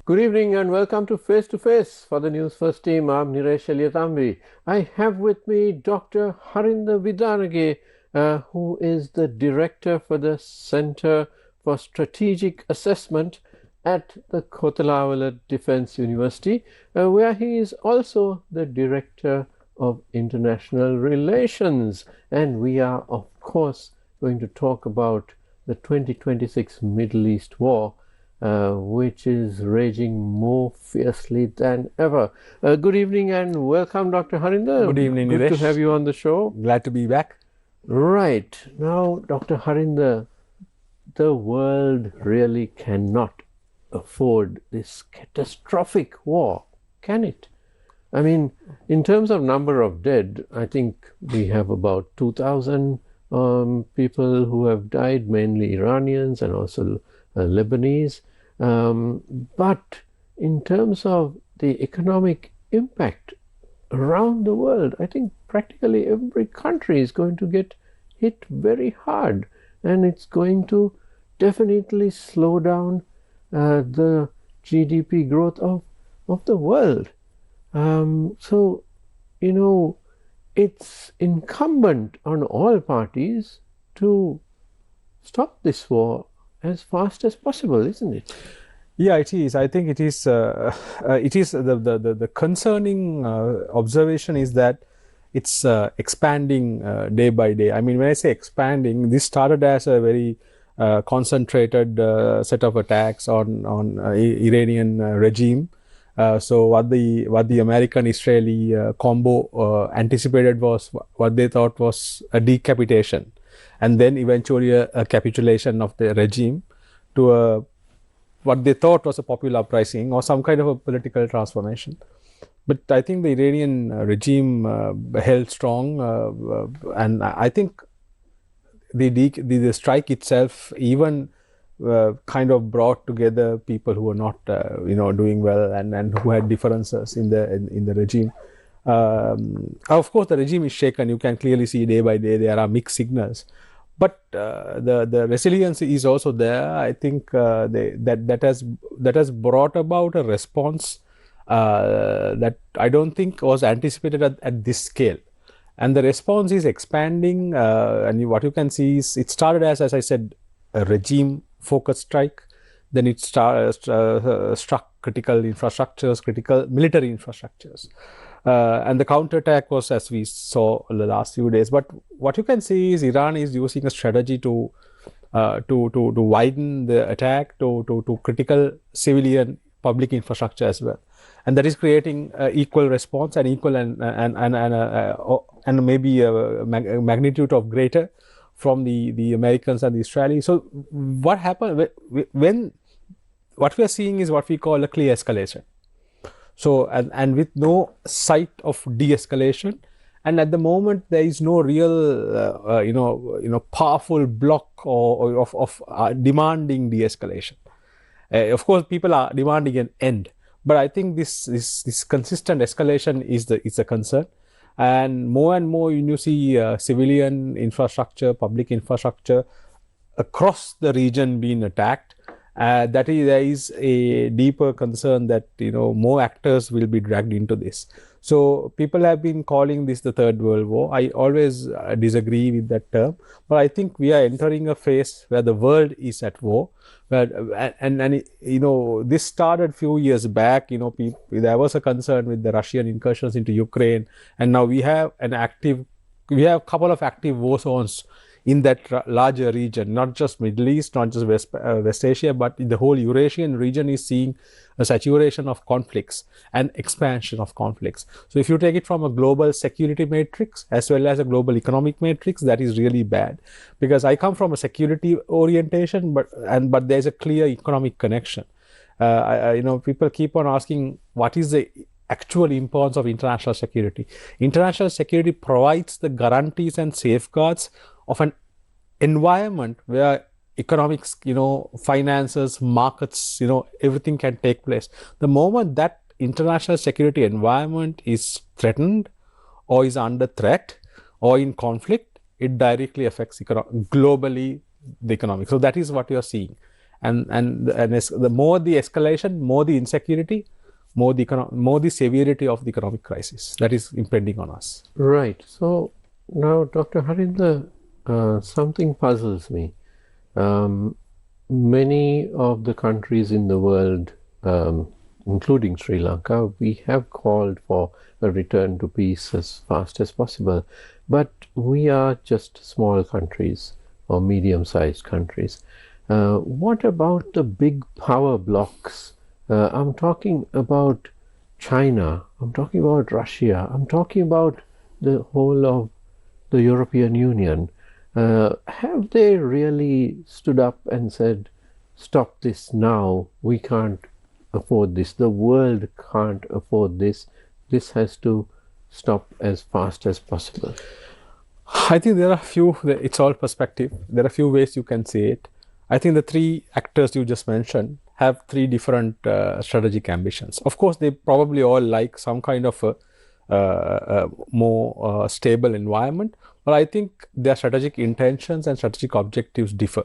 Good evening and welcome to Face to Face for the Newsfirst team. I'm Niresh Eliatambi. I have with me Dr. Harinda Vidanage, who is the director for the Center for Strategic Assessment at the Kotalawala Defense University, where he is also the director of international relations. And we are, of course, going to talk about the 2026 Middle East War, which is raging more fiercely than ever. Good evening and welcome, Dr. Harinda. Good evening, Good Niresh. to have you on the show. Glad to be back. Right. Now, Dr. Harinda, the world really cannot afford this catastrophic war, can it? I mean, in terms of number of dead, I think we have about 2,000 people who have died, mainly Iranians and also Lebanese. But in terms of the economic impact around the world, I think practically every country is going to get hit very hard, and it's going to definitely slow down the GDP growth of the world. So, you know, it's incumbent on all parties to stop this war as fast as possible, isn't it? Yeah, it is. I think it is. The concerning observation is that it's expanding day by day. I mean, when I say expanding, this started as a very concentrated set of attacks on Iranian regime. So what the American-Israeli combo anticipated was what they thought was a decapitation, and then eventually a capitulation of the regime to what they thought was a popular uprising or some kind of a political transformation. But I think the Iranian regime held strong, and I think the strike itself even kind of brought together people who were not doing well and who had differences in the regime. Of course, the regime is shaken. You can clearly see day by day there are mixed signals, but the resilience is also there. I think that has brought about a response that I don't think was anticipated at this scale, and the response is expanding. And what you can see is it started as I said, a regime focused strike. Then it struck critical infrastructures, critical military infrastructures. And the counterattack was, as we saw in the last few days. But what you can see is Iran is using a strategy to widen the attack to critical civilian public infrastructure as well, and that is creating equal response and equal and maybe a magnitude of greater from the Americans and the Israelis. So what happened when what we are seeing is what we call a clear escalation. So and with no sight of de-escalation, and at the moment there is no real powerful block of demanding de-escalation. Of course, people are demanding an end, but I think this consistent escalation is a concern. And more you see civilian infrastructure, public infrastructure across the region being attacked. There is a deeper concern that more actors will be dragged into this. So people have been calling this the Third World War. I always disagree with that term, but I think we are entering a phase where the world is at war. And this started few years back. There was a concern with the Russian incursions into Ukraine, and now we have a couple of active war zones in that larger region, not just Middle East, not just West Asia, but the whole Eurasian region is seeing a saturation of conflicts and expansion of conflicts. So if you take it from a global security matrix as well as a global economic matrix, that is really bad, because I come from a security orientation, but there's a clear economic connection. People keep on asking what is the actual importance of international security. International security provides the guarantees and safeguards of an environment where economics, finances, markets, everything can take place. The moment that international security environment is threatened or is under threat or in conflict, it directly affects globally the economics. So that is what you are seeing. The more the escalation, more the insecurity, more the severity of the economic crisis that is impending on us. Right. So now, Dr. Harinda, something puzzles me. Many of the countries in the world, including Sri Lanka, we have called for a return to peace as fast as possible. But we are just small countries or medium-sized countries. What about the big power blocks? I'm talking about China, I'm talking about Russia, I'm talking about the whole of the European Union. Have they really stood up and said, stop this now, we can't afford this, the world can't afford this, this has to stop as fast as possible? I think there are a few, it's all perspective, there are a few ways you can say it. I think the three actors you just mentioned have three different strategic ambitions. Of course, they probably all like some kind of a more stable environment, but I think their strategic intentions and strategic objectives differ.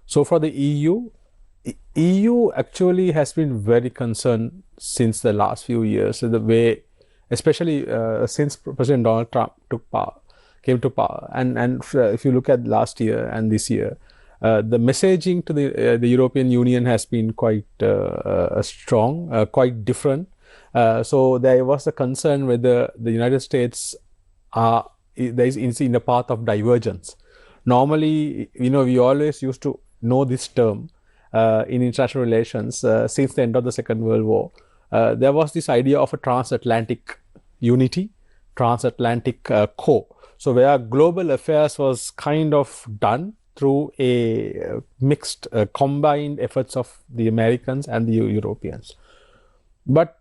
So for the EU actually has been very concerned since the last few years, the way, especially since President Donald Trump came to power, and if you look at last year and this year, the messaging to the European Union has been quite strong, quite different. So there was a concern whether the United States is in a path of divergence. Normally, we always used to know this term in international relations since the end of the Second World War. There was this idea of a transatlantic unity, transatlantic core. So where global affairs was kind of done through a mixed, combined efforts of the Americans and the Europeans. But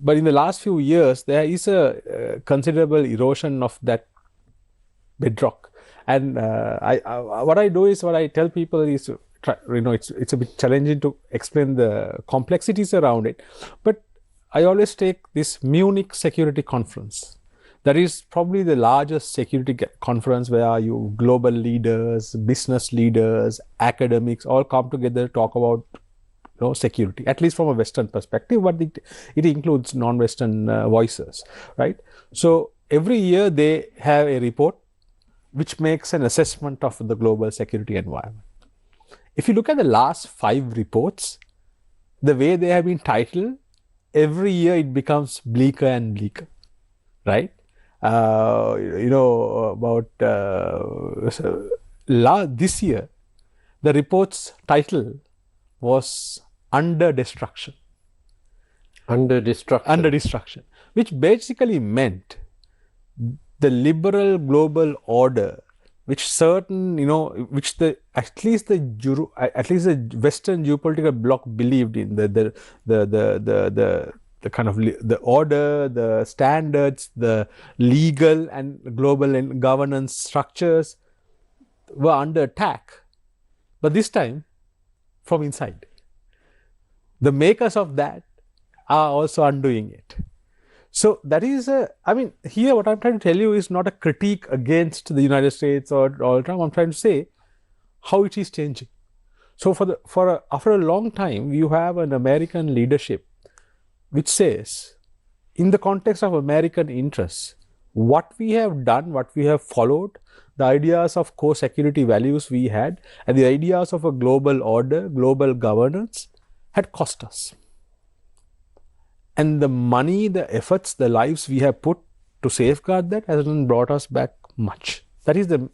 but in the last few years, there is a considerable erosion of that bedrock. And what I do is, what I tell people is, it's a bit challenging to explain the complexities around it. But I always take this Munich Security Conference. That is probably the largest security conference where global leaders, business leaders, academics all come together to talk about security, at least from a Western perspective, but it includes non-Western voices, right? So every year they have a report which makes an assessment of the global security environment. If you look at the last 5 reports, the way they have been titled, every year it becomes bleaker and bleaker, right? This year, the report's title was Under Destruction. Under Destruction, which basically meant the liberal global order, which certain, at least the Western geopolitical bloc believed in, the kind of the order, the standards, the legal and global governance structures were under attack. But this time, from inside. The makers of that are also undoing it. So that is here what I'm trying to tell you is not a critique against the United States or Donald Trump. I'm trying to say how it is changing. So after a long time, you have an American leadership which says, in the context of American interests, what we have done, what we have followed, the ideas of core security values we had, and the ideas of a global order, global governance, had cost us. And the money, the efforts, the lives we have put to safeguard that hasn't brought us back much. That is the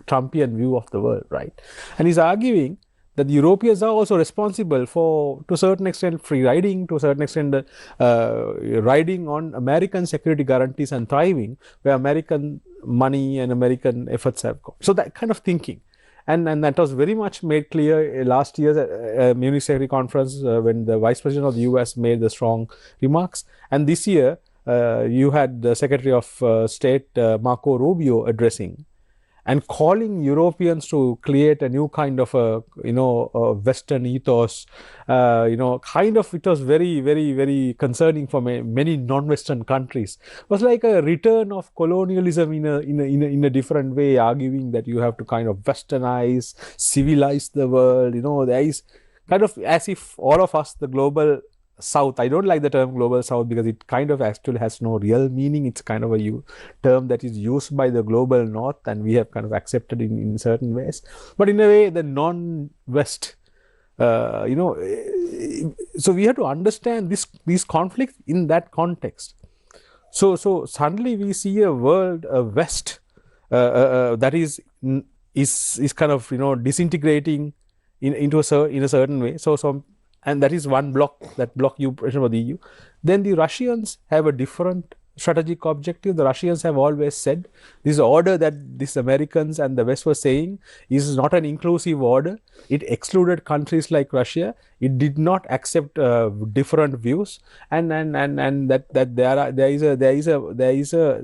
Trumpian view of the world, right? And he's arguing that the Europeans are also responsible for, to a certain extent, free riding, to a certain extent, riding on American security guarantees and thriving, where American money and American efforts have gone. So that kind of thinking. And that was very much made clear last year's Munich Security Conference when the Vice President of the US made the strong remarks. And this year, you had the Secretary of State, Marco Rubio, addressing. and calling Europeans to create a new kind of a a Western ethos, kind of it was very very very concerning for many non-Western countries. It was like a return of colonialism in a different way, arguing that you have to kind of Westernize, civilize the world. There is kind of as if all of us, the global South. I don't like the term global South because it kind of actually has no real meaning. It's kind of a term that is used by the global North, and we have kind of accepted in certain ways. But in a way, the non-West, so we have to understand these conflicts in that context. So suddenly we see a world, a West that is kind of disintegrating in a certain way. And that is one block, that block you mentioned about the EU. Then the Russians have a different strategic objective. The Russians have always said this order that these Americans and the West were saying is not an inclusive order. It excluded countries like Russia. It did not accept different views, and that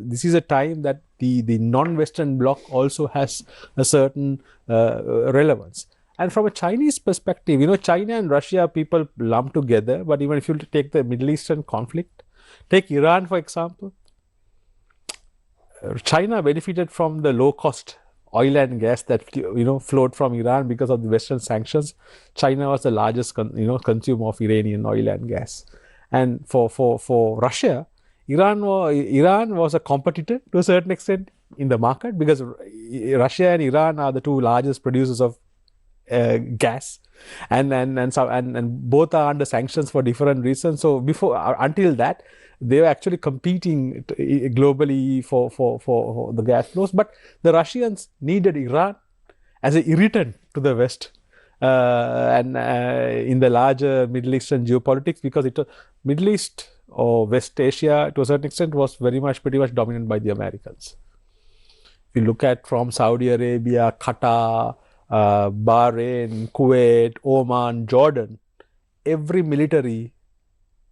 this is a time that the non-Western bloc also has a certain relevance. And from a Chinese perspective, China and Russia people lump together, but even if you take the Middle Eastern conflict, take Iran for example, China benefited from the low-cost oil and gas that flowed from Iran because of the Western sanctions. China was the largest consumer of Iranian oil and gas, and for Russia, Iran was a competitor to a certain extent in the market because Russia and Iran are the two largest producers of gas, and both are under sanctions for different reasons. So until that, they were actually competing globally for the gas flows. But the Russians needed Iran as an irritant to the West and in the larger Middle Eastern geopolitics, because Middle East or West Asia to a certain extent was pretty much dominated by the Americans. If you look at from Saudi Arabia, Qatar, Bahrain, Kuwait, Oman, Jordan, every military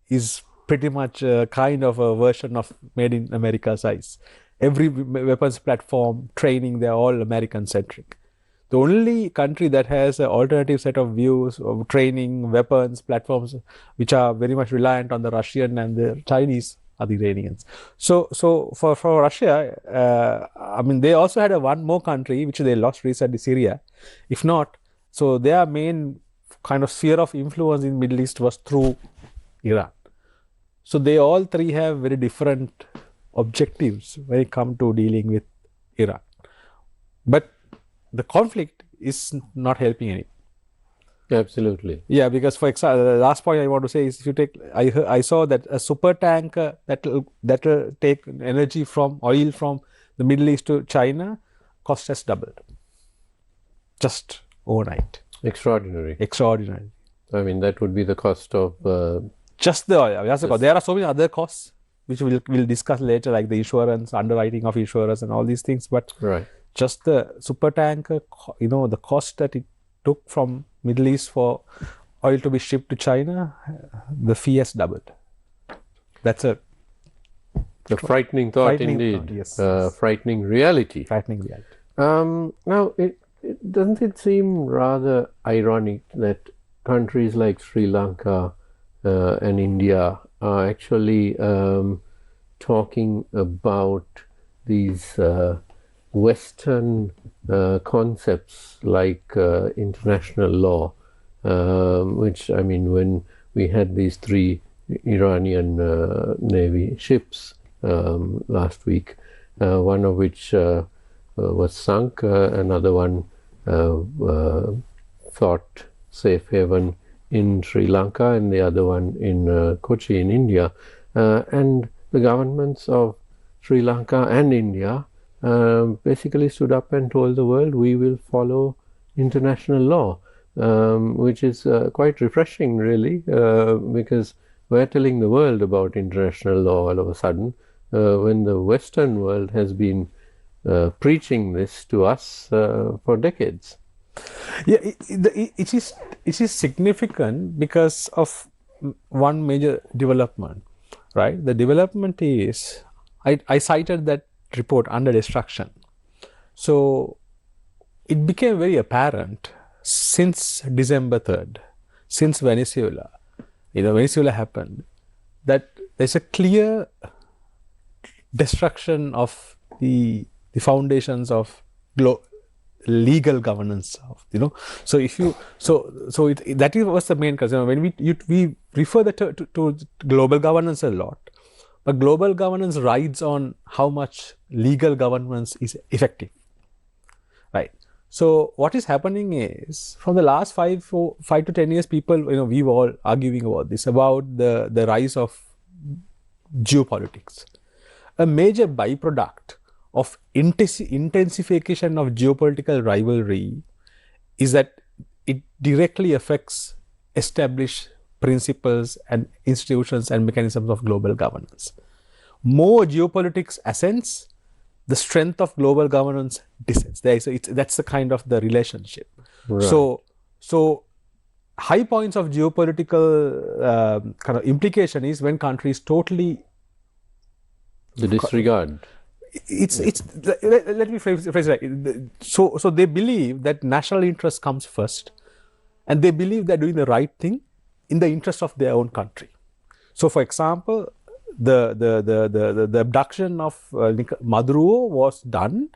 is pretty much a kind of a version of made in America size. Every weapons platform, training, they're all American centric. The only country that has an alternative set of views of training, weapons, platforms, which are very much reliant on the Russian and the Chinese, are the Iranians. So for Russia, they also had one more country which they lost recently, Syria. If not, so their main kind of sphere of influence in Middle East was through Iran. So they all three have very different objectives when it comes to dealing with Iran. But the conflict is not helping any. Absolutely. Yeah, because for example, the last point I want to say is, if you take, I saw that a super tanker that will take energy from oil from the Middle East to China, cost has doubled just overnight. Extraordinary. I mean, that would be the cost of just the oil. There are so many other costs which we'll discuss later, like the insurance, underwriting of insurance, and all these things. But just the super tanker, the cost that it took from Middle East for oil to be shipped to China, the fee has doubled. That's a frightening thought indeed. Yes. Frightening reality. Now, doesn't it seem rather ironic that countries like Sri Lanka and India are actually talking about these Western concepts like international law, which, I mean, when we had these 3 Iranian Navy ships last week, one of which was sunk, another one sought safe haven in Sri Lanka, and the other one in Kochi in India. And the governments of Sri Lanka and India basically stood up and told the world, we will follow international law, which is quite refreshing, really, because we're telling the world about international law all of a sudden, when the Western world has been preaching this to us for decades. Yeah, it is significant because of one major development, right? The development is, I cited that report, Under Destruction. So it became very apparent since December 3rd, since Venezuela, Venezuela happened, that there's a clear destruction of the foundations of legal governance of, so if you that was the main concern when we refer to global governance a lot, but global governance rides on how much legal governance is effective, right? So what is happening is, from the last 5 to 10 years, people, we were all arguing about this, about the rise of geopolitics. A major byproduct of intensification of geopolitical rivalry is that it directly affects established principles and institutions and mechanisms of global governance. More geopolitics ascends, the strength of global governance descends. That's the kind of the relationship. Right. So high points of geopolitical kind of implication is when countries totally disregard. Let me phrase it right. So they believe that national interest comes first, and they believe they're doing the right thing in the interest of their own country. So, for example, the abduction of Maduro was done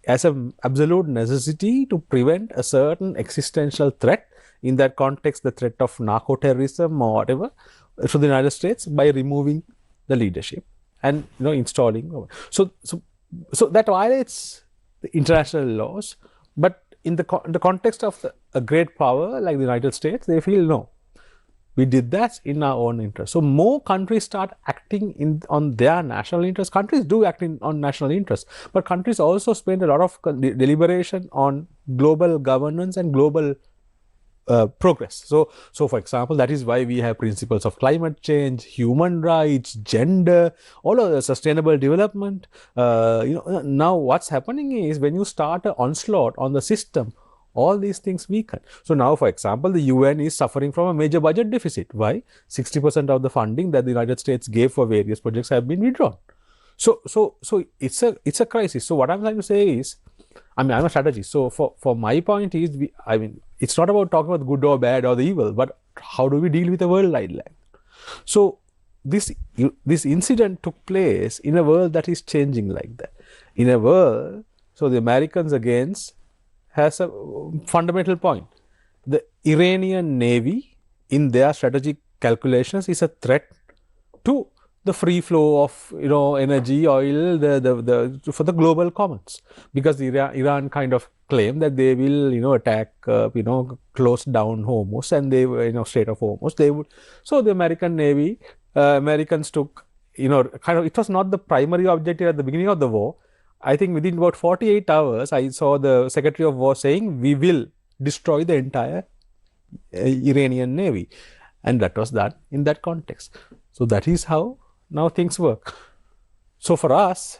as an absolute necessity to prevent a certain existential threat. In that context, the threat of narco-terrorism or whatever, to the United States, by removing the leadership and installing. So that violates the international laws. But in the context of a great power like the United States, they feel no, we did that in our own interest. So more countries start acting on their national interest. Countries do act on national interest, but countries also spend a lot of deliberation on global governance and global progress. So for example, that is why we have principles of climate change, human rights, gender, all of the sustainable development. Now what's happening is, when you start an onslaught on the system, all these things weaken. So now, for example, the UN is suffering from a major budget deficit. Why? 60% of the funding that the United States gave for various projects have been withdrawn. So it's a crisis. So what I'm trying to say is, I'm a strategist. So for my point is, it's not about talking about good or bad or the evil, but how do we deal with a world like that? So this incident took place in a world that is changing like that. In a world, so the Americans against has a fundamental point. The Iranian Navy, in their strategic calculations, is a threat to the free flow of energy, oil, for the global commons, because Iran kind of claim that they will attack close down Hormuz, and they Strait of Hormuz, they would. So the American Navy, Americans took it was not the primary objective at the beginning of the war. I think within about 48 hours, I saw the Secretary of War saying, we will destroy the entire Iranian Navy, and that was done in that context. So that is how now things work. So for us,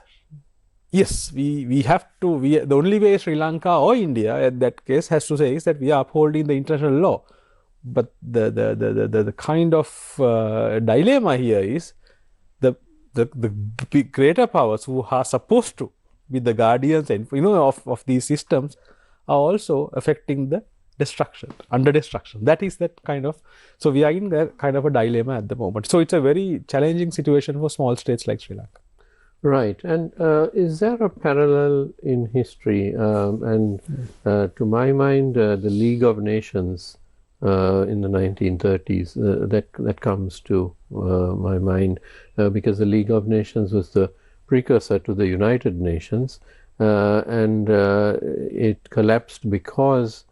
yes, we have to. The only way Sri Lanka or India, in that case, has to say is that we are upholding the international law. But the kind of dilemma here is the greater powers, who are supposed to be the guardians and of these systems, are also affecting the under destruction. That is that kind of. So we are in that kind of a dilemma at the moment. So it's a very challenging situation for small states like Sri Lanka. Right. And is there a parallel in history? To my mind, the League of Nations in the 1930s, that comes to my mind, because the League of Nations was the precursor to the United Nations, and it collapsed because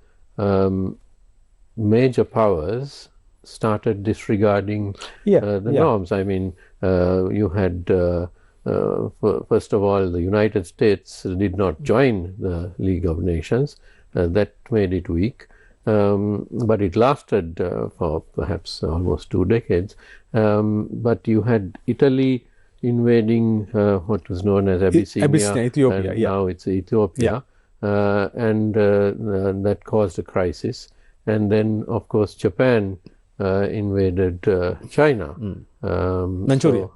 major powers started disregarding the norms. I mean, you had first of all, the United States did not join the League of Nations. That made it weak. But it lasted for perhaps almost 2 decades. But you had Italy invading what was known as Abyssinia, Ethiopia, and now it's Ethiopia, and that caused a crisis. And then, of course, Japan invaded China, Manchuria.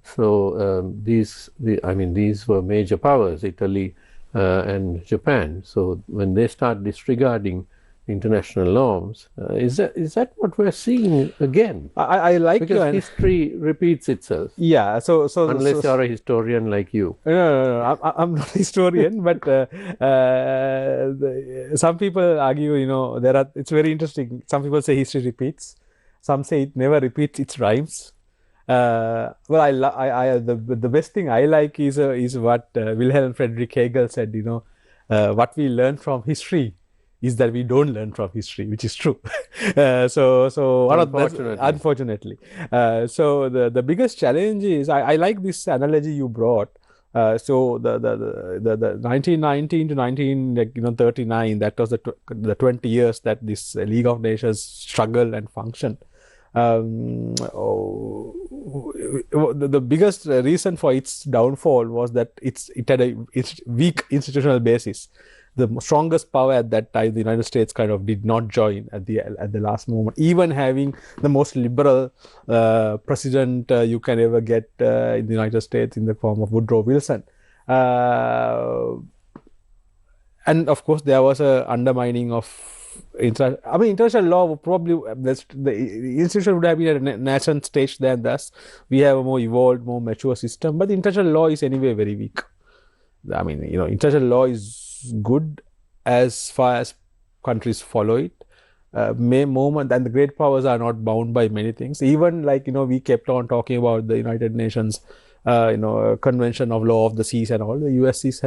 So these were major powers: Italy, and Japan. So when they start disregarding international norms, is that what we're seeing again? I like Because you. history repeats itself. Yeah. Unless you're a historian like you. No. I'm not a historian, but some people argue, it's very interesting. Some people say history repeats. Some say it never repeats, its rhymes. Well, the best thing I like is what Wilhelm Friedrich Hegel said. What we learn from history is that we don't learn from history, which is true. So one unfortunately. So the biggest challenge is I like this analogy you brought. So the 1919 to 1939, that was the 20 years that this League of Nations struggled and functioned. The biggest reason for its downfall was that it had a weak institutional basis. The strongest power at that time, the United States, kind of did not join at the last moment, even having the most liberal president you can ever get in the United States in the form of Woodrow Wilson. And of course, there was a undermining of international law. Would probably the institution would have been at a nascent stage than thus. We have a more evolved, more mature system, but the international law is anyway very weak. I mean, international law is good as far as countries follow it. And the great powers are not bound by many things. Even we kept on talking about the United Nations, Convention of Law of the Seas and all. The US is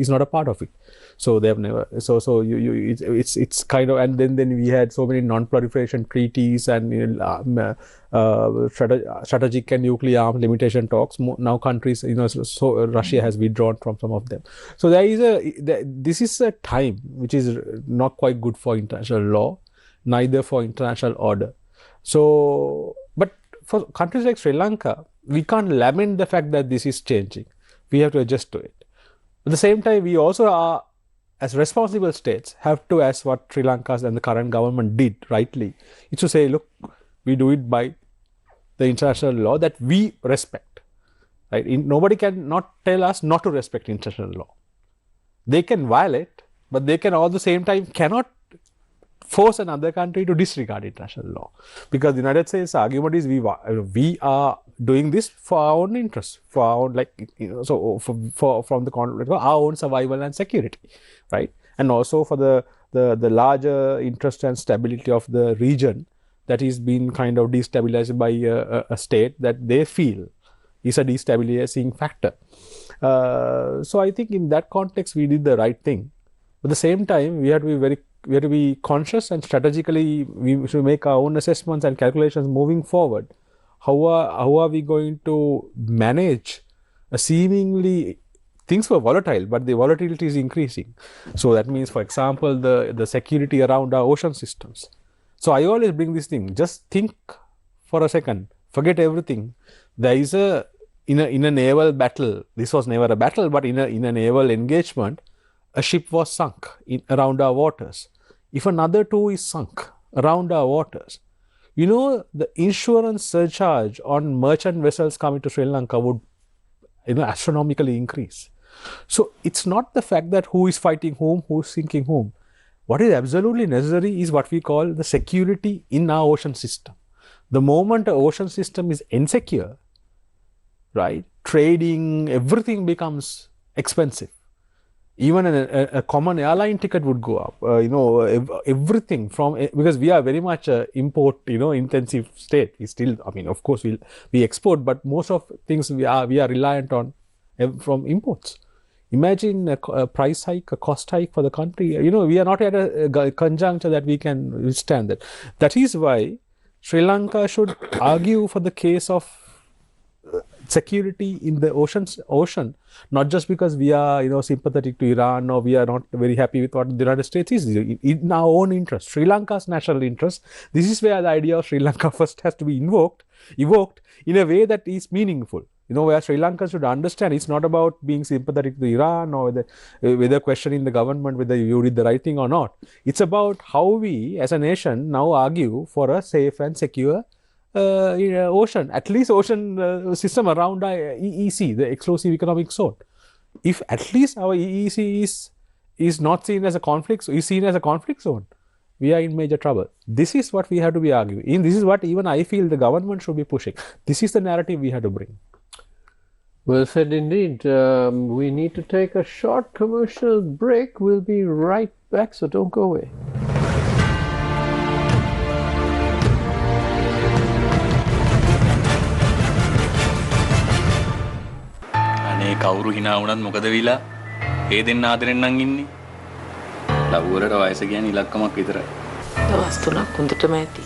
not a part of it. So they have never. So it's kind of, and then we had so many non-proliferation treaties and strategic and nuclear arms limitation talks. Now countries, so Russia has withdrawn from some of them. So this is a time which is not quite good for international law, neither for international order. So, but for countries like Sri Lanka, we can't lament the fact that this is changing. We have to adjust to it. At the same time, we also are, as responsible states, have to, as what Sri Lanka's and the current government did rightly, is to say, look, we do it by the international law that we respect. Right? Nobody can not tell us not to respect international law. They can violate, but they can all the same time cannot force another country to disregard international law, because the United States argument is we are doing this for our own interests, for our own, from the conflict, for our own survival and security, right? And also for the larger interest and stability of the region that is being kind of destabilized by a state that they feel is a destabilizing factor. So I think in that context we did the right thing. But at the same time, we have to be conscious, and strategically we should make our own assessments and calculations moving forward. How are we going to manage a seemingly, things were volatile, but the volatility is increasing. So that means, for example, the security around our ocean systems. So I always bring this thing, just think for a second, forget everything. There is in a naval battle, this was never a battle, but in a naval engagement, a ship was sunk around our waters. If another two is sunk around our waters, the insurance surcharge on merchant vessels coming to Sri Lanka would, astronomically increase. So it's not the fact that who is fighting whom, who is sinking whom. What is absolutely necessary is what we call the security in our ocean system. The moment the ocean system is insecure, right, trading, everything becomes expensive. Even a common airline ticket would go up. Everything from, because we are very much import, intensive state. We still, of course, we export, but most of things we are reliant on from imports. Imagine a price hike, a cost hike for the country. We are not at a conjuncture that we can withstand that. That is why Sri Lanka should argue for the case of security in the ocean, not just because we are sympathetic to Iran, or we are not very happy with what the United States is, in our own interest, Sri Lanka's national interest. This is where the idea of Sri Lanka first has to be evoked in a way that is meaningful. Where Sri Lanka should understand it's not about being sympathetic to Iran or whether questioning the government whether you did the right thing or not. It's about how we as a nation now argue for a safe and secure ocean, at least ocean system around EEC, the exclusive economic zone. if at least our EEC is not seen as a conflict, is seen as a conflict zone, we are in major trouble. This is what we have to be arguing. This is what even I feel the government should be pushing. This is the narrative we have to bring. Well said indeed. We need to take a short commercial break. We'll be right back, so don't go away. අනේ කවුරු hina වුණත් මොකද වෙලා? ඒ දෙන්න ආදරෙන් නම් ඉන්නේ. ලව්වලට වයස කියන්නේ ඉලක්කමක් විතරයි. දවස් 3ක් හොඳටම ඇති.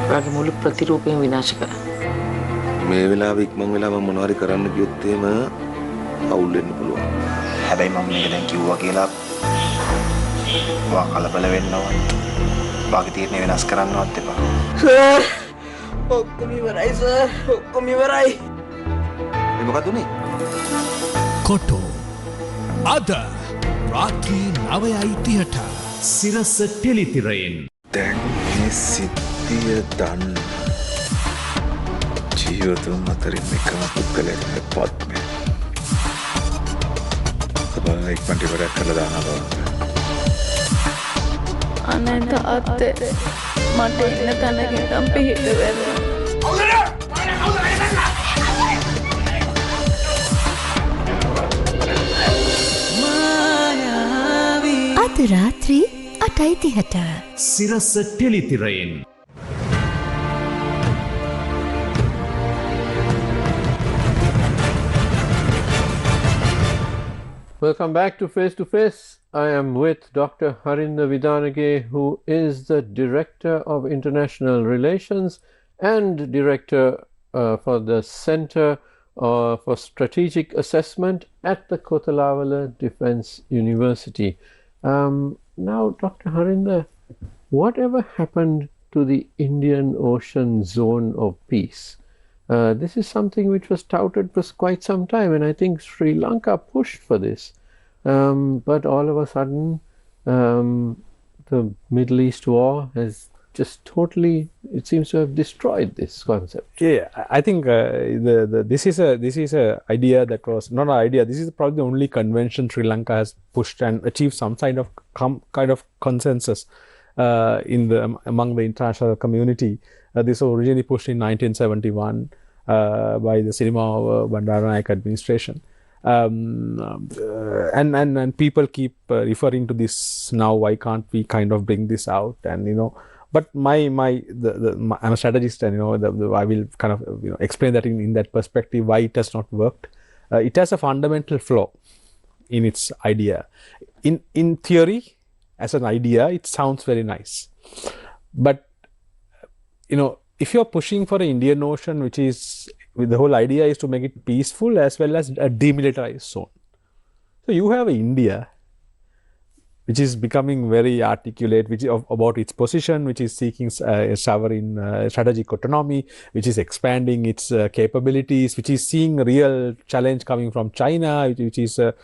ඔයාගේ මුළු ප්‍රතිරූපයෙන් විනාශ කරා. මේ වෙලාවෙ ඉක්මන් වෙලා මම මොනවාරි කරන්න ගියොත් එහෙම අවුල් වෙන්න පුළුවන්. හැබැයි මම මේක දැන් කිව්වා කියලා ඔයා කලබල වෙන්නවත් වාගේ තීරණය වෙනස් කරන්නවත් එපා. සර් ඔක්කොම ඉවරයි සර් ඔක්කොම ඉවරයි. මේ මොකද උනේ? කොටෝ අද රාත්‍රී 9:30ට සිරස ටෙලිතිරයෙන්. දැන් මේ සිද්ධිය දන්න ජීවතුන් අතරින් එකම පුද්ගලයෙක් පත්මේ. සබා ඉක්මනට වැඩ කරලා දානවා. අනන්ත අත්තේ මට ඉන්න තැනක ඉඳන් පිහිට වෙනවා. අද රාත්‍රී 8:30ට සිරස ටෙලිතිරයෙන්. Welcome back to Face to Face. I am with Dr. Harinda Vidanage, who is the Director of International Relations and Director for the Center for Strategic Assessment at the Kotalavala Defence University. Now, Dr. Harinda, whatever happened to the Indian Ocean zone of peace? This is something which was touted for quite some time, and I think Sri Lanka pushed for this. But all of a sudden, the Middle East war has just totally, it seems to have destroyed this concept. Yeah, I think this is a idea that was not an idea. This is probably the only convention Sri Lanka has pushed and achieved some kind of consensus among the international community. This was originally pushed in 1971 by the Cinema Bandaranaike administration. And people keep referring to this now. Why can't we kind of bring this out? And but I'm a strategist, and I will kind of explain that in that perspective why it has not worked. It has a fundamental flaw in its idea. In theory, as an idea, it sounds very nice, but if you're pushing for an Indian Ocean, which is the whole idea is to make it peaceful as well as a demilitarized zone. So you have India, which is becoming very articulate, which about its position, which is seeking sovereign strategic autonomy, which is expanding its capabilities, which is seeing a real challenge coming from China, which is so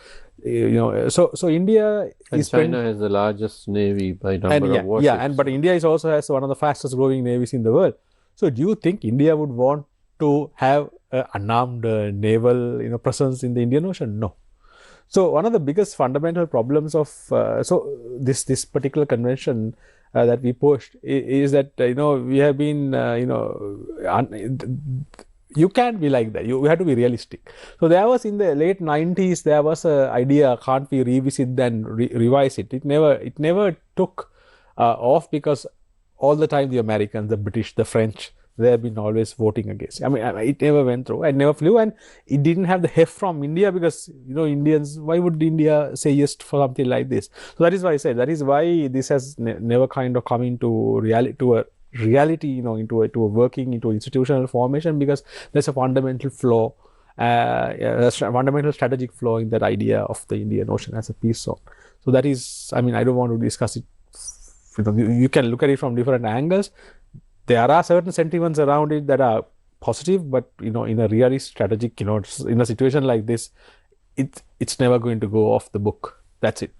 India And China has the largest navy by number of warships. But India also has one of the fastest growing navies in the world. So do you think India would want to have an unarmed naval presence in the Indian Ocean? No. So one of the biggest fundamental problems of this particular convention that we pushed is that we have been you can't be like that. You have to be realistic. So there was in the late 90s there was a idea, can't we revisit and revise it? It never took off because all the time the Americans, the British, the French, they have been always voting against. I mean, it never went through and never flew, and it didn't have the heft from India because Indians. Why would India say yes for something like this? So that is why I said that is why this has never kind of come into reality, into a working, into institutional formation, because there's a fundamental flaw, a fundamental strategic flaw in that idea of the Indian Ocean as a peace zone. So that is, I mean, I don't want to discuss it. You can look at it from different angles. There are certain sentiments around it that are positive, but in a really strategic, in a situation like this, it's never going to go off the book. That's it.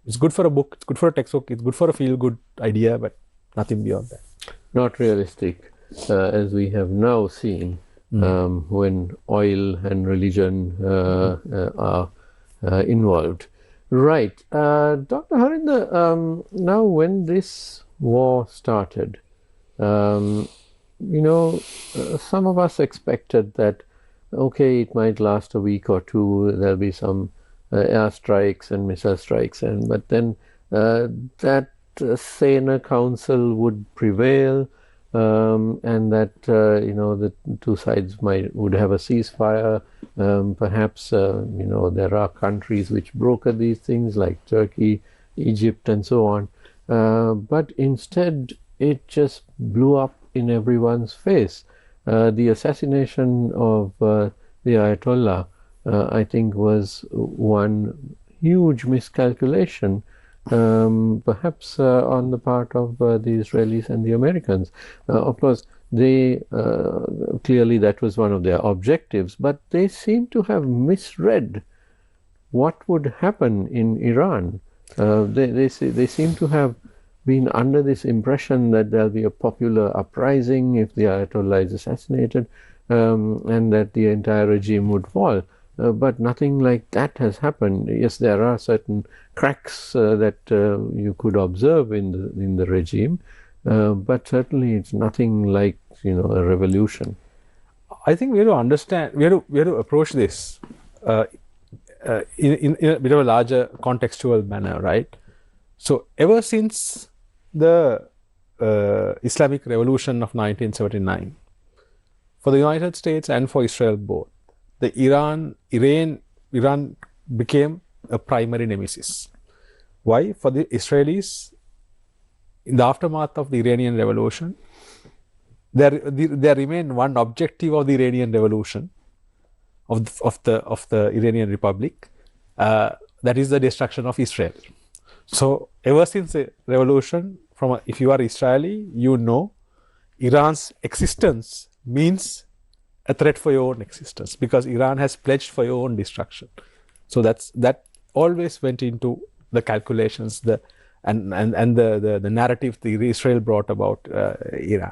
It's good for a book, it's good for a textbook, it's good for a feel-good idea, but nothing beyond that. Not realistic, as we have now seen when oil and religion are involved. Right. Dr. Harinda, now when this war started, some of us expected that, okay, it might last a week or two, there'll be some air strikes and missile strikes, but then that saner council would prevail, and that the two sides would have a ceasefire. Perhaps there are countries which broker these things like Turkey, Egypt, and so on. But instead, it just blew up in everyone's face. The assassination of the Ayatollah, I think, was one huge miscalculation, perhaps on the part of the Israelis and the Americans. Of course, they clearly that was one of their objectives, but they seem to have misread what would happen in Iran. They seem to have been under this impression that there'll be a popular uprising if the Ayatollah is assassinated, and that the entire regime would fall. But nothing like that has happened. Yes, there are certain cracks that you could observe in the regime, but certainly it's nothing like a revolution. I think we have to understand. We have to approach this in a bit of a larger contextual manner, right? So ever since the Islamic Revolution of 1979, for the United States and for Israel both, Iran became a primary nemesis. Why? For the Israelis, in the aftermath of the Iranian Revolution, there remained one objective of the Iranian Revolution, of the Iranian Republic, that is the destruction of Israel. So ever since the revolution, if you are Israeli, Iran's existence means a threat for your own existence, because Iran has pledged for your own destruction. So that always went into the calculations, and the narrative that Israel brought about Iran.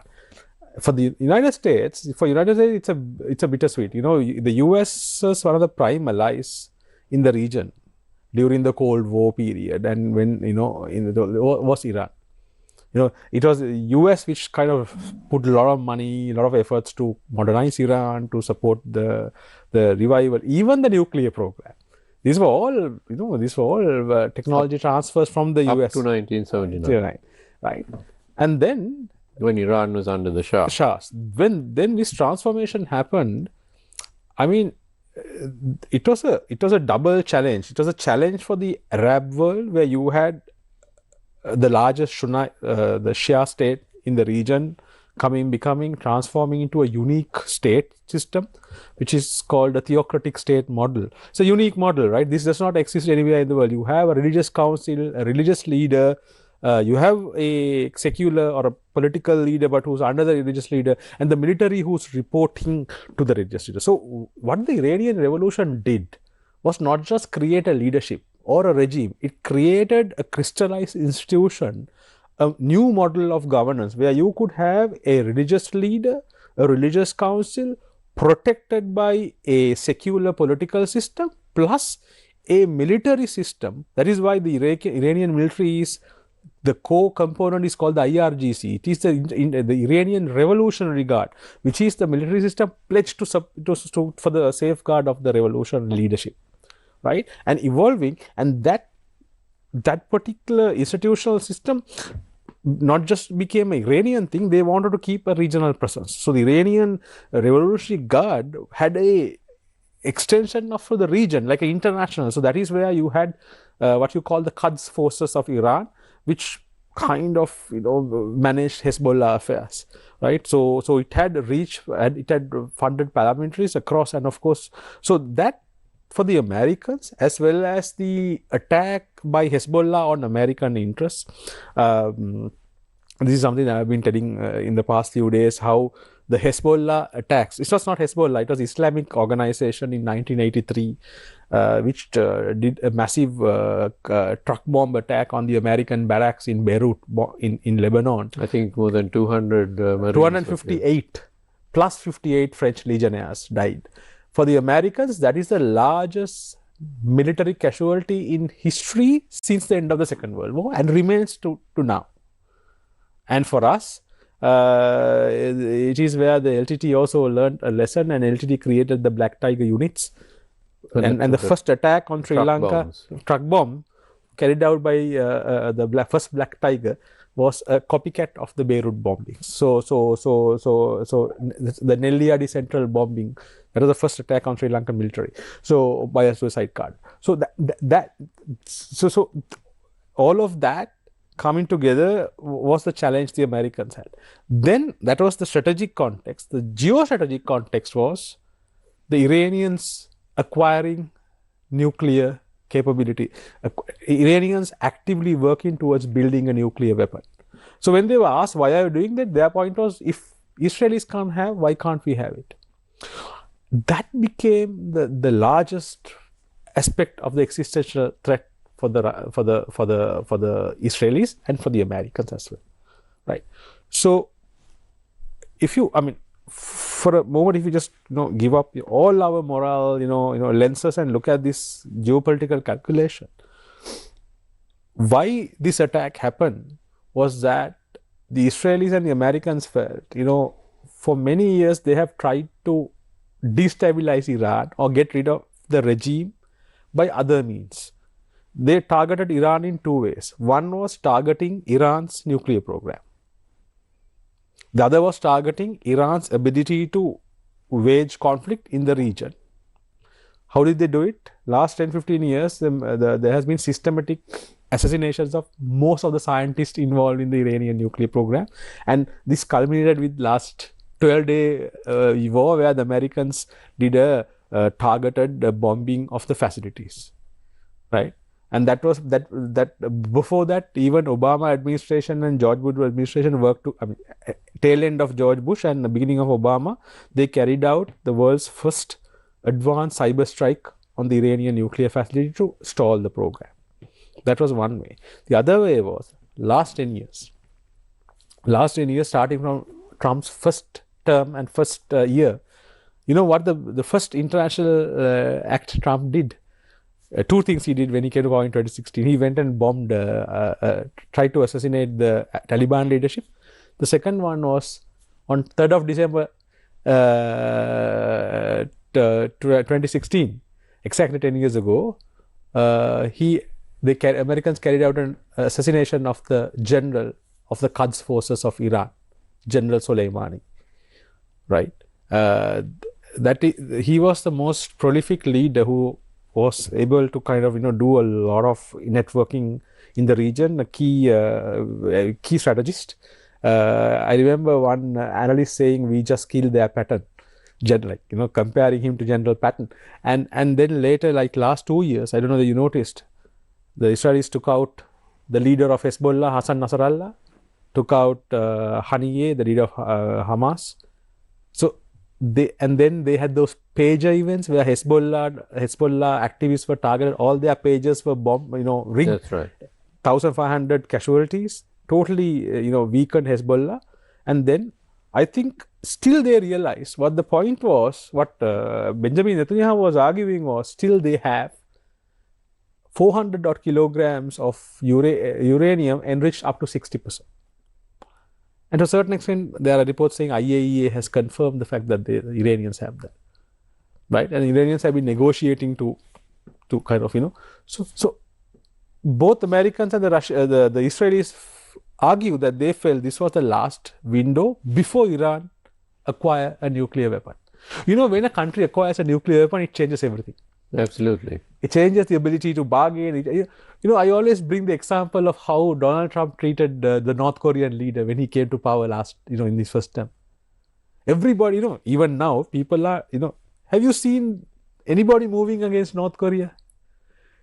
For the United States, it's a bittersweet. The US is one of the prime allies in the region during the Cold War period, and when was Iran. It was the US which kind of put a lot of money, a lot of efforts to modernize Iran, to support the revival, even the nuclear program. These were all, technology transfers from the US. Up to 1979. Right. And then, when Iran was under the Shah. When this transformation happened, I mean, it was a double challenge. It was a challenge for the Arab world, where you had the largest the Shia state in the region transforming into a unique state system, which is called a theocratic state model. It's a unique model, right? This does not exist anywhere in the world. You have a religious council, a religious leader, you have a secular or a political leader, but who's under the religious leader, and the military who's reporting to the religious leader. So what the Iranian Revolution did was not just create a leadership or a regime, it created a crystallized institution, a new model of governance, where you could have a religious leader, a religious council, protected by a secular political system, plus a military system. That is why the Iranian military is, the core component is called the IRGC. It is the Iranian Revolutionary Guard, which is the military system pledged for the safeguard of the revolution leadership, right? And evolving, and that particular institutional system not just became an Iranian thing, they wanted to keep a regional presence. So the Iranian Revolutionary Guard had a extension of the region, like an international. So that is where you had what you call the Quds forces of Iran, which kind of managed Hezbollah affairs, right? So it had reached, and it had funded paramilitaries across, and of course, so that for the Americans, as well as the attack by Hezbollah on American interests. This is something that I've been telling in the past few days, how the Hezbollah attacks, it was not Hezbollah, it was Islamic organization in 1983, which did a massive truck bomb attack on the American barracks in Beirut in Lebanon. I think more than 200 Marines. 258 plus 58 French legionnaires died. For the Americans, that is the largest military casualty in history since the end of the Second World War and remains to now. And for us, it is where the LTT also learned a lesson, and LTT created the Black Tiger units. And the first attack on Sri Lanka, truck bomb, carried out by the first Black Tiger, was a copycat of the Beirut bombing. So the Nelliadi Central bombing, that was the first attack on Sri Lankan military. So by a suicide card. So so all of that coming together was the challenge the Americans had. Then that was the strategic context. The geostrategic context was the Iranians acquiring nuclear capability. Iranians actively working towards building a nuclear weapon. So when they were asked, why are you doing that? Their point was, if Israelis can't have, why can't we have it? That became the largest aspect of the existential threat for the Israelis and for the Americans as well, right? So if you, I mean, for a moment, if you just give up all our moral lenses and look at this geopolitical calculation, why this attack happened was that the Israelis and the Americans felt, for many years they have tried to destabilize Iran or get rid of the regime by other means. They targeted Iran in two ways. One was targeting Iran's nuclear program. The other was targeting Iran's ability to wage conflict in the region. How did they do it? Last 10-15 years, there has been systematic assassinations of most of the scientists involved in the Iranian nuclear program. And this culminated with last 12-day war, where the Americans did a targeted bombing of the facilities, right? And that was before that, even Obama administration and George Bush administration worked to, tail end of George Bush and the beginning of Obama, they carried out the world's first advanced cyber strike on the Iranian nuclear facility to stall the program. That was one way. The other way was last 10 years, starting from Trump's first term and first year, what the first international act Trump did? Two things he did when he came to power in 2016. He went and bombed, tried to assassinate the Taliban leadership. The second one was on 3rd of December 2016, exactly 10 years ago. Americans carried out an assassination of the general of the Quds forces of Iran, General Soleimani, right? He was the most prolific leader who was able to kind of do a lot of networking in the region, a key strategist. I remember one analyst saying, we just killed their Patton, comparing him to General Patton. And then later, like last 2 years, I don't know that you noticed, the Israelis took out the leader of Hezbollah, Hassan Nasrallah, took out Haniyeh, the leader of Hamas. So then they had those pager events where Hezbollah activists were targeted. All their pagers were bombed, ringed. That's right. 1,500 casualties, totally, weakened Hezbollah. And then I think still they realized what the point was, what Benjamin Netanyahu was arguing was, still they have 400 odd kilograms of uranium enriched up to 60%. And to a certain extent, there are reports saying IAEA has confirmed the fact that the Iranians have that, right? And the Iranians have been negotiating to kind of, So both Americans and the Israelis argue that they felt this was the last window before Iran acquire a nuclear weapon. When a country acquires a nuclear weapon, it changes everything. Absolutely. It changes the ability to bargain. I always bring the example of how Donald Trump treated the North Korean leader when he came to power last, in his first term. Everybody, even now, people are, have you seen anybody moving against North Korea?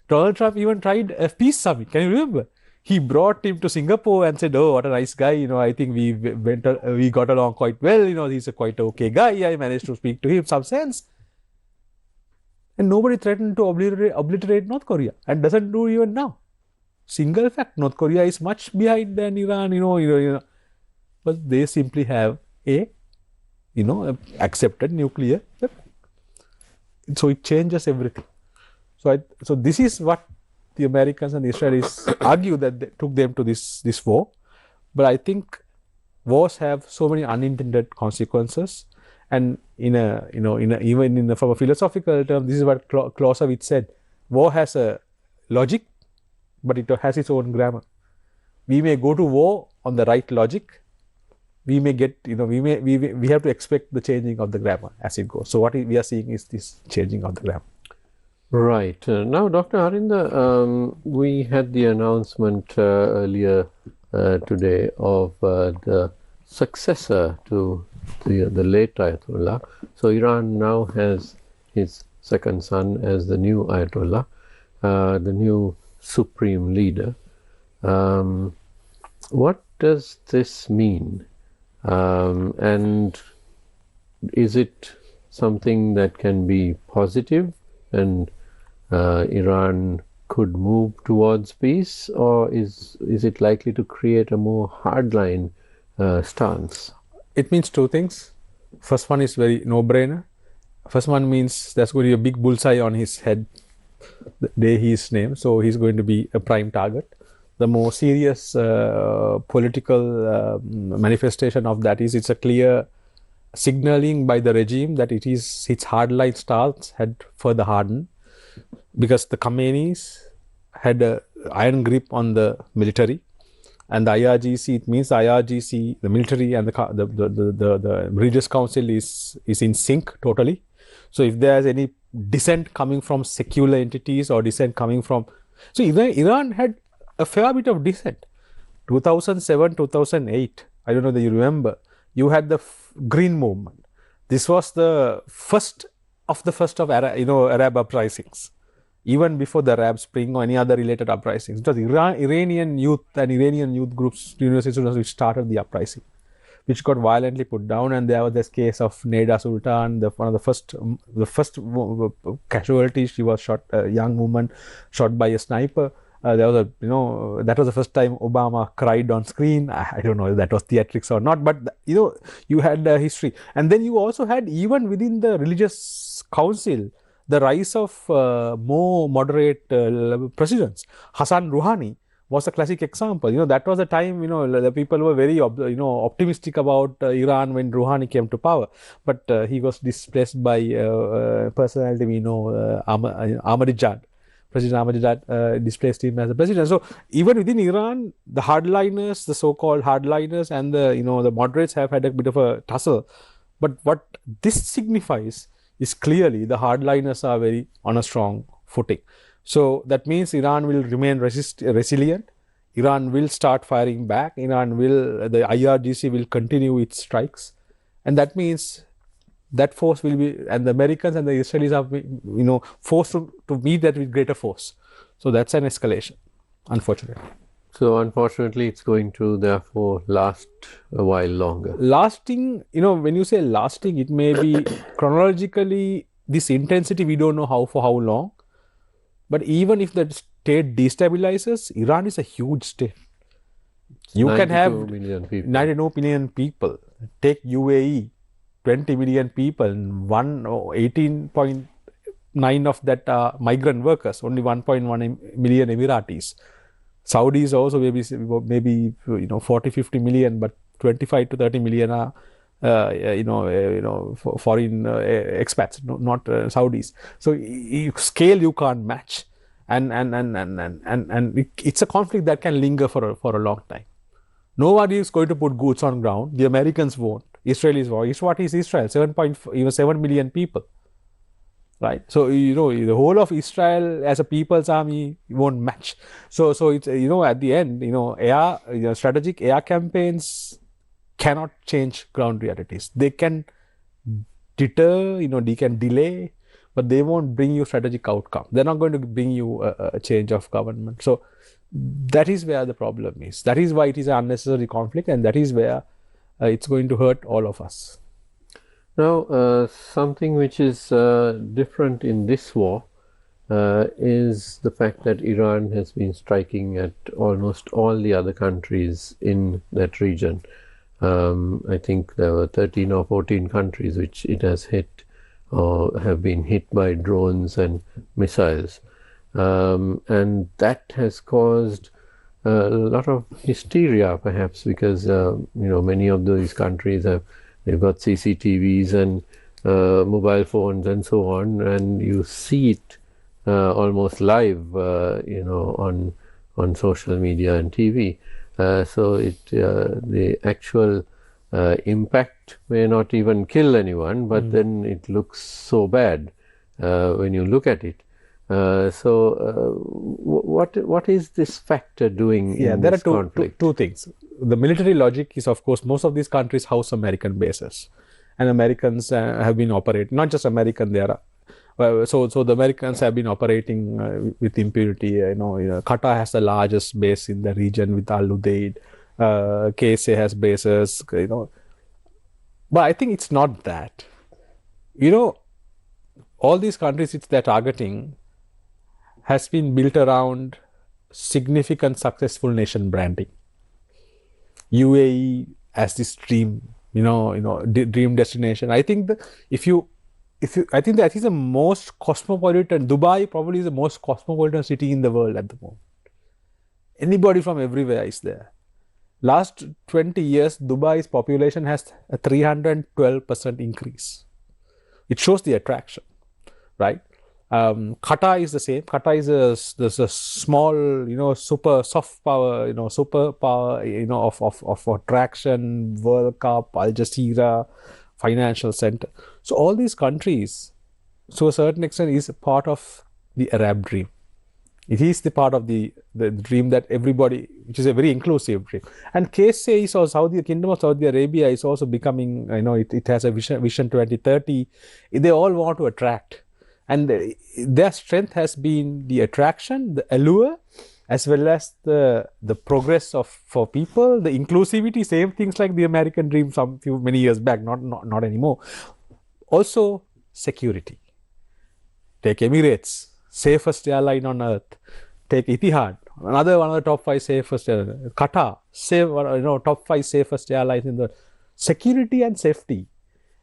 Donald Trump even tried a peace summit. Can you remember? He brought him to Singapore and said, oh, what a nice guy. I think we got along quite well. He's a quite okay guy. I managed to speak to him some sense. And nobody threatened to obliterate North Korea, and doesn't do even now. Single fact, North Korea is much behind than Iran, but they simply have a accepted nuclear weapon. So it changes everything. So this is what the Americans and the Israelis argue that they took them to this war. But I think wars have so many unintended consequences, and even from a philosophical term, this is what Clausewitz said: war has a logic, but it has its own grammar. We may go to war on the right logic. We may get, we have to expect the changing of the grammar as it goes. So what we are seeing is this changing of the grammar. Right. Now, Dr. Harinda, we had the announcement earlier today of the successor to the late Ayatollah. So Iran now has his second son as the new Ayatollah, the new supreme leader. What does this mean? And is it something that can be positive and Iran could move towards peace, or is it likely to create a more hardline stance? It means two things. First one is very no-brainer. First one means there's going to be a big bullseye on his head the day he is named, so he's going to be a prime target. The more serious political manifestation of that is it's a clear signaling by the regime that its hardline stance had further hardened, because the Khomeinis had an iron grip on the military, and the IRGC, it means the IRGC, the military and the religious council is in sync totally. So if there's any dissent coming from secular entities or dissent coming from, so Iran had a fair bit of dissent. 2007, 2008, I don't know that you remember, you had the Green Movement. This was the first of Arab uprisings, even before the Arab Spring or any other related uprisings. It was Iranian youth and Iranian youth groups, university students, which started the uprising, which got violently put down. And there was this case of Neda Sultan, one of the first casualties. She was shot, a young woman shot by a sniper. There was that was the first time Obama cried on screen. I don't know if that was theatrics or not, but you had history. And then you also had, even within the religious council, the rise of more moderate presidents. Hassan Rouhani was a classic example. That was a time, the people were very, optimistic about Iran when Rouhani came to power. But he was displaced by personality we know, Ahmadinejad. President Ahmadinejad displaced him as a president. So even within Iran, the hardliners, the so-called hardliners, and the moderates have had a bit of a tussle. But what this signifies is clearly the hardliners are very on a strong footing. So that means Iran will remain resilient. Iran will start firing back. The IRGC will continue its strikes, and that means that force will be, and the Americans and the Israelis are, forced to meet that with greater force. So that's an escalation, unfortunately. So unfortunately, it's going to therefore last a while longer. Lasting, when you say lasting, it may be chronologically this intensity. We don't know for how long. But even if the state destabilizes, Iran is a huge state. You can have 92 million people. Take UAE. 20 million people, 18.9 of that are migrant workers, only 1.1 million Emiratis. Saudis also maybe 40-50 million, but 25 to 30 million are foreign expats, not Saudis. So scale you can't match, and it's a conflict that can linger for a long time. Nobody is going to put boots on ground. The Americans won't. Israelis won't. What is Israel? 7 million people, right? So the whole of Israel as a people's army won't match. So it's at the end, strategic air campaigns cannot change ground realities. They can deter, they can delay, but they won't bring you strategic outcome. They're not going to bring you a change of government. So that is where the problem is. That is why it is an unnecessary conflict, and that is where it's going to hurt all of us. Now, something which is different in this war is the fact that Iran has been striking at almost all the other countries in that region. I think there were 13 or 14 countries which it has hit or have been hit by drones and missiles. And that has caused a lot of hysteria, perhaps, because many of these countries they've got CCTVs and mobile phones and so on, and you see it almost live, on social media and TV. So the actual impact may not even kill anyone, but then it looks so bad when you look at it. What is this factor doing in there this are conflict? two things. The military logic is, of course, most of these countries house American bases, and Americans have been operating, not just American, there are. So the Americans have been operating with impunity. Qatar has the largest base in the region with Al Udeid. KSA has bases. But I think it's not that. All these countries which they're targeting has been built around significant successful nation branding. UAE as this dream, dream destination. I think I think that is the most cosmopolitan. Dubai probably is the most cosmopolitan city in the world at the moment. Anybody from everywhere is there. Last 20 years, Dubai's population has a 312% increase. It shows the attraction, right? Qatar is the same. Qatar is a small, super soft power, superpower, of attraction, World Cup, Al Jazeera, financial center. So all these countries, to a certain extent, is part of the Arab dream. It is the part of the dream that everybody, which is a very inclusive dream. And KSA is also, the Kingdom of Saudi Arabia is also becoming, it has a vision 2030. They all want to attract. And their strength has been the attraction, the allure, as well as the progress for people, the inclusivity, same things like the American dream many years back, not anymore. Also, security. Take Emirates, safest airline on earth. Take Etihad, another one of the top 5 safest airlines. Qatar, top 5 safest airlines in the security and safety.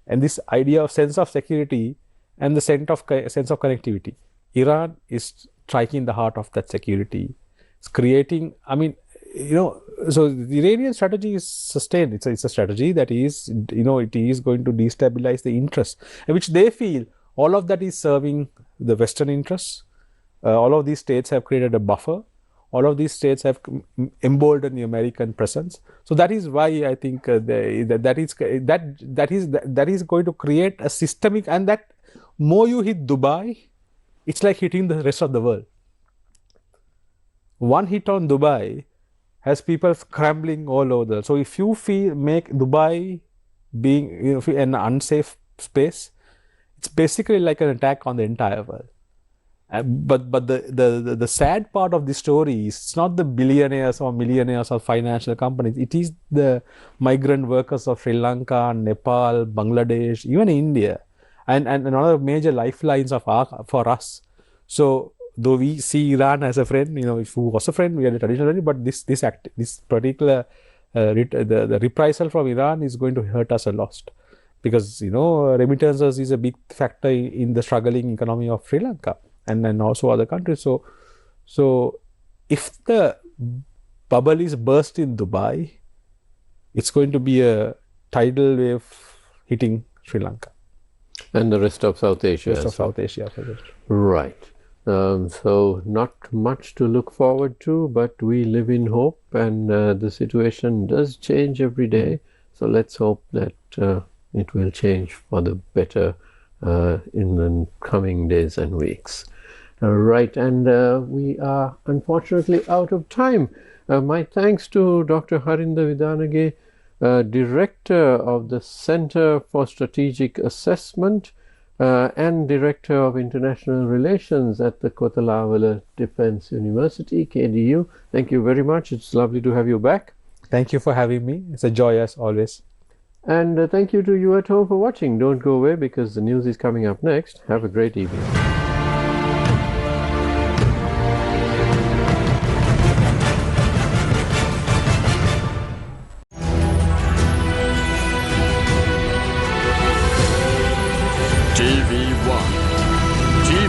And this idea of sense of security and the sense of connectivity. Iran is striking the heart of that security. It's creating, so the Iranian strategy is sustained. It's a strategy that is, it is going to destabilize the interests, which they feel all of that is serving the Western interests. All of these states have created a buffer. All of these states have emboldened the American presence. So that is why I think that is going to create a systemic, and that more you hit Dubai, it's like hitting the rest of the world. One hit on Dubai has people scrambling all over. So if you make Dubai being an unsafe space, it's basically like an attack on the entire world. But the sad part of the story is it's not the billionaires or millionaires or financial companies. It is the migrant workers of Sri Lanka, Nepal, Bangladesh, even India, and another major lifelines for us. So though we see Iran as a friend, if who was a friend, we had a traditional friend, but this particular the reprisal from Iran is going to hurt us a lot, because remittances is a big factor in the struggling economy of Sri Lanka and also other countries. So if the bubble is burst in Dubai, it's going to be a tidal wave hitting Sri Lanka and the rest of South Asia. Right. So not much to look forward to, but we live in hope, and the situation does change every day. So let's hope that it will change for the better in the coming days and weeks. Right, and we are unfortunately out of time. My thanks to Dr. Harinda Vidanage, Director of the Center for Strategic Assessment and Director of International Relations at the Kotalavala Defense University, KDU. Thank you very much. It's lovely to have you back. Thank you for having me. It's a joy as always. And thank you to you at home for watching. Don't go away, because the news is coming up next. Have a great evening.